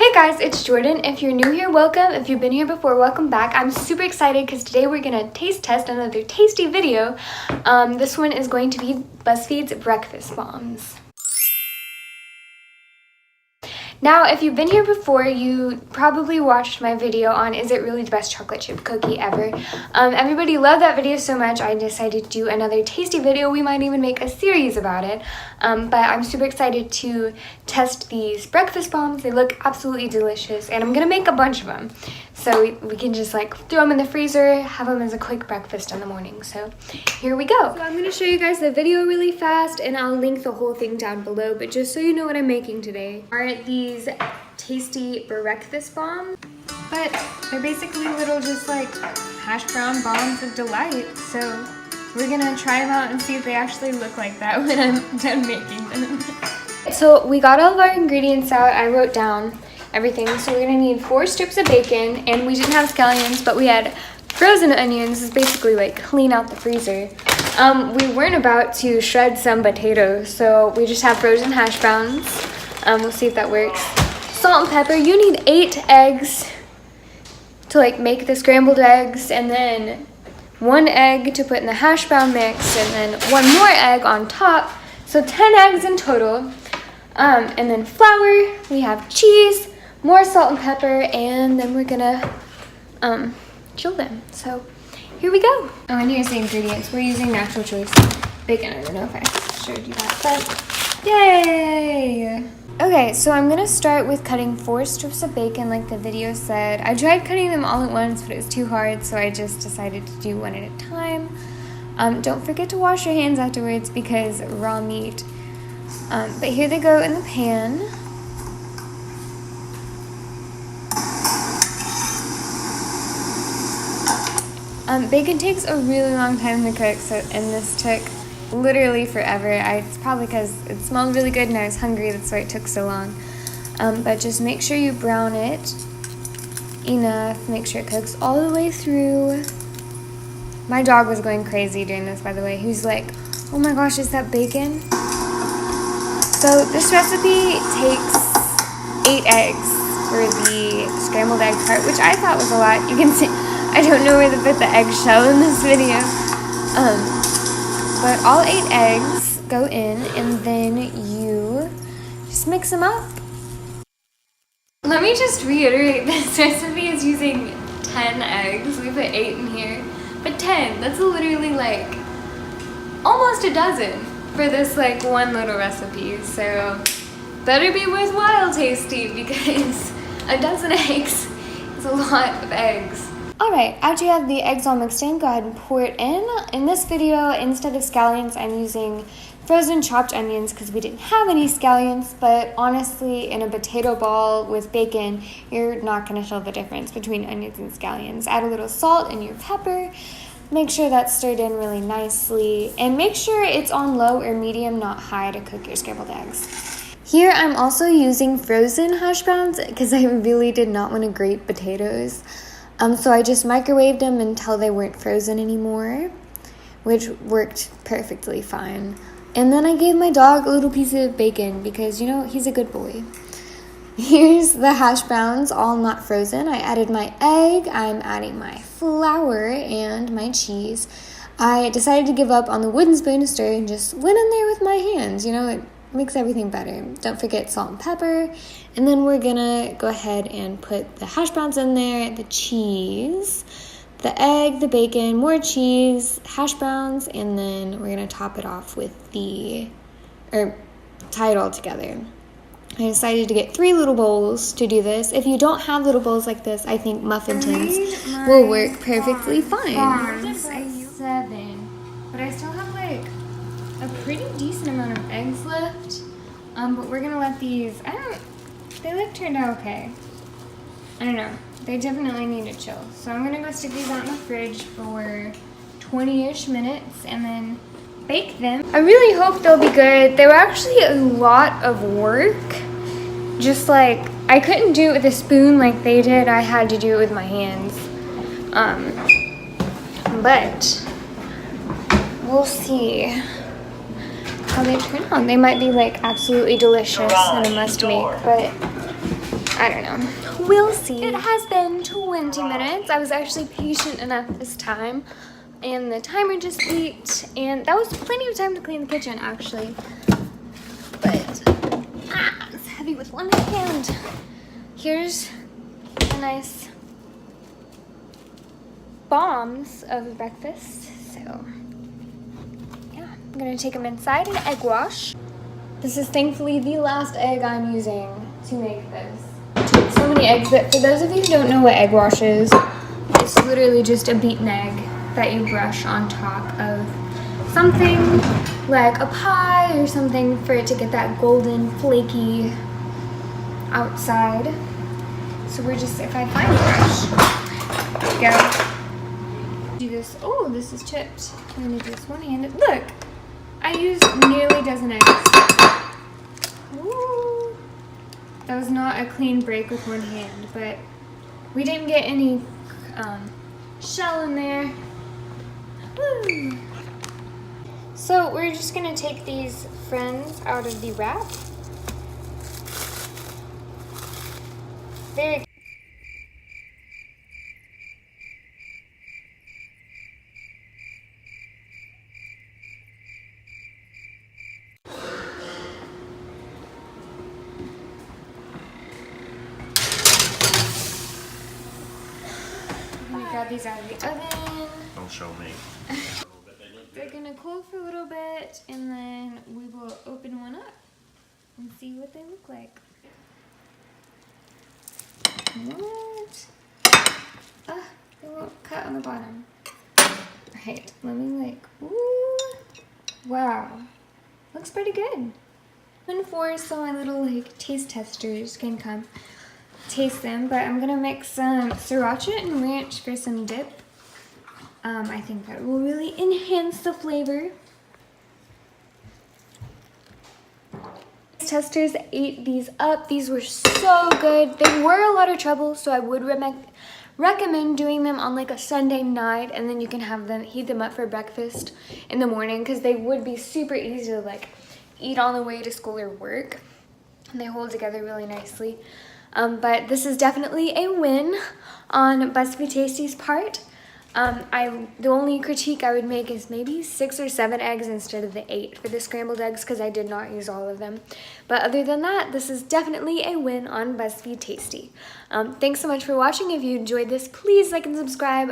Hey guys, it's Jordan. If you're new here, welcome. If you've been here before, welcome back. I'm super excited because today we're going to taste test another tasty video. This one is going to be Buzzfeed's breakfast bombs. Now, if you've been here before, you probably watched my video on is it really the best chocolate chip cookie ever. Everybody loved that video so much, I decided to do another tasty video. We might even make a series about it. But I'm super excited to test these breakfast bombs. They look absolutely delicious, and I'm gonna make a bunch of them. So we can just like throw them in the freezer, have them as a quick breakfast in the morning. So here we go. So I'm gonna show you guys the video really fast, and I'll link the whole thing down below. But just so you know what I'm making today are these tasty breakfast bombs. But they're basically little just like hash brown bombs of delight. So we're gonna try them out and see if they actually look like that when I'm done making them. So we got all of our ingredients out. I wrote down everything. So we're gonna need 4 strips of bacon, and we didn't have scallions, but we had frozen onions. It's basically like clean out the freezer. We weren't about to shred some potatoes, so we just have frozen hash browns. We'll see if that works. Salt and pepper. You need 8 eggs to like make the scrambled eggs, and then 1 egg to put in the hash brown mix, and then 1 more egg on top. So 10 eggs in total. And then flour. We have cheese, more salt and pepper, and then we're gonna chill them. So here we go. Oh, and here's the ingredients. We're using natural choice bacon. I don't know if I showed you that, but yay! Okay, so I'm gonna start with cutting 4 strips of bacon like the video said. I tried cutting them all at once, but it was too hard, so I just decided to do one at a time. Don't forget to wash your hands afterwards because raw meat. But here they go in the pan. Bacon takes a really long time to cook, and this took literally forever. It's probably because it smelled really good and I was hungry, that's why it took so long. But just make sure you brown it enough, make sure it cooks all the way through. My dog was going crazy during this, by the way. He was like, oh my gosh, is that bacon? So this recipe takes 8 eggs for the scrambled egg part, which I thought was a lot. You can see, I don't know where to put the eggshell in this video. But all 8 eggs go in, and then you just mix them up. Let me just reiterate, this recipe is using 10 eggs. We put 8 in here, but 10, that's literally like almost a dozen for this like one little recipe. So better be worthwhile tasty, because a dozen eggs is a lot of eggs. Alright, after you have the eggs all mixed in, go ahead and pour it in. In this video, instead of scallions, I'm using frozen chopped onions because we didn't have any scallions, but honestly, in a potato ball with bacon, you're not going to tell the difference between onions and scallions. Add a little salt and your pepper. Make sure that's stirred in really nicely, and make sure it's on low or medium, not high, to cook your scrambled eggs. Here, I'm also using frozen hash browns because I really did not want to grate potatoes. So I just microwaved them until they weren't frozen anymore, which worked perfectly fine. And then I gave my dog a little piece of bacon because, you know, he's a good boy. Here's the hash browns, all not frozen. I added my egg, I'm adding my flour and my cheese. I decided to give up on the wooden spoon to stir and just went in there with my hands. You know, it makes everything better. Don't forget salt and pepper. And then we're gonna go ahead and put the hash browns in there, the cheese, the egg, the bacon, more cheese, hash browns, and then we're gonna top it off with tie it all together. I decided to get 3 little bowls to do this. If you don't have little bowls like this, I think muffin tins will work perfectly fine. I'm 7, but I still have like a pretty decent amount of eggs left. But we're gonna let these, they like turned out okay. I don't know, they definitely need to chill. So I'm gonna go stick these out in the fridge for 20-ish minutes and then bake them. I really hope they'll be good. They were actually a lot of work. Just like, I couldn't do it with a spoon like they did. I had to do it with my hands. But we'll see how they turn out. They might be like absolutely delicious and a must make, but I don't know. We'll see. It has been 20 minutes. I was actually patient enough this time. And the timer just beeped. And that was plenty of time to clean the kitchen, actually. But, it's heavy with one hand. Here's a nice bombs of breakfast. So, yeah. I'm going to take them inside and egg wash. This is thankfully the last egg I'm using to make this. So many eggs, but for those of you who don't know what egg wash is, it's literally just a beaten egg that you brush on top of something like a pie or something for it to get that golden flaky outside. So we're just, if I find a brush, there we go. Do this, oh, this is chipped. I'm gonna do this one-handed. Look, I used nearly a dozen eggs. Ooh. That was not a clean break with one hand, but we didn't get any shell in there. Woo. So we're just gonna take these friends out of the wrap. Very grab these out of the oven. Don't show me. They're gonna cool for a little bit and then we will open one up and see what they look like. What? Ah, they won't cut on the bottom. Alright, let me ooh. Wow. Looks pretty good. And for so my little taste testers can come taste them, but I'm gonna mix some sriracha and ranch for some dip. I think that will really enhance the flavor. Testers ate these up. These were so good. They were a lot of trouble, so I would recommend doing them on a Sunday night, and then you can have them, heat them up for breakfast in the morning, because they would be super easy to eat on the way to school or work. And they hold together really nicely. But this is definitely a win on Buzzfeed Tasty's part. The only critique I would make is maybe 6 or 7 eggs instead of the 8 for the scrambled eggs, because I did not use all of them. But other than that, this is definitely a win on Buzzfeed Tasty. Thanks so much for watching. If you enjoyed this, please like and subscribe.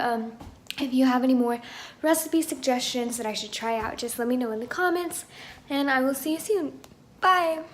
If you have any more recipe suggestions that I should try out, just let me know in the comments, and I will see you soon. Bye!